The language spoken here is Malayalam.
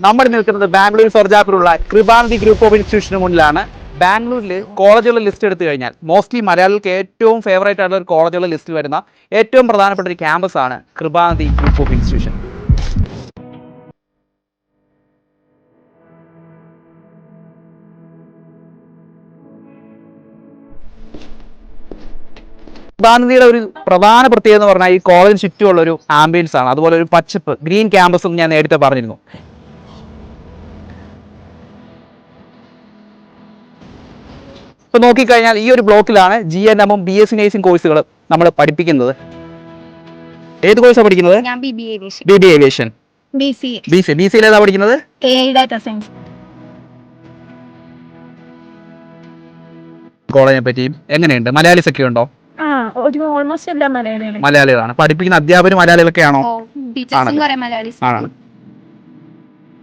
നമ്മൾ നിൽക്കുന്നത് ബാംഗ്ലൂർ സർജാപുരമുള്ള കൃപാനിധി ഗ്രൂപ്പ് ഓഫ് ഇൻസ്റ്റിറ്റ്യൂഷന് മുന്നിലാണ്. ബാംഗ്ലൂരിൽ കോളേജുകളുടെ ലിസ്റ്റ് എടുത്തു കഴിഞ്ഞാൽ മോസ്റ്റ്ലി മലയാളികൾക്ക് ഏറ്റവും ഫേവറേറ്റ് ആയിട്ടുള്ള ഒരു കോളേജുകളുടെ ലിസ്റ്റിൽ വരുന്ന ഏറ്റവും പ്രധാനപ്പെട്ട ഒരു ക്യാമ്പസ് ആണ് കൃപാനിധി ഗ്രൂപ്പ് ഓഫ് ഇൻസ്റ്റിറ്റ്യൂഷൻ. കൃപാനിധിയുടെ ഒരു പ്രധാന പ്രത്യേകത എന്ന് പറഞ്ഞാൽ ഈ കോളേജിന് ചുറ്റുമുള്ള ഒരു ആംബിയൻസ് ആണ്. അതുപോലെ ഒരു പച്ചപ്പ്, ഗ്രീൻ ക്യാമ്പസും ഞാൻ നേരത്തെ പറഞ്ഞിരുന്നു. ഇപ്പൊ നോക്കിക്കഴിഞ്ഞാൽ ഈ ഒരു ബ്ലോക്കിലാണ് GNM BSc നഴ്സിംഗ് കോഴ്സുകൾ നമ്മൾ പഠിപ്പിക്കുന്നത്. ഏത് കോഴ്സാണ് പഠിക്കുന്നത്? BBA aviation. BC ഏതാ പഠിക്കുന്നത്? കോളേജിനെ പറ്റിയും എങ്ങനെയുണ്ട്? മലയാളീസ് ഒക്കെ ഉണ്ടോ? മലയാളികളാണ് പഠിപ്പിക്കുന്ന അധ്യാപകരും മലയാളികളൊക്കെ ആണോ? ആണ്.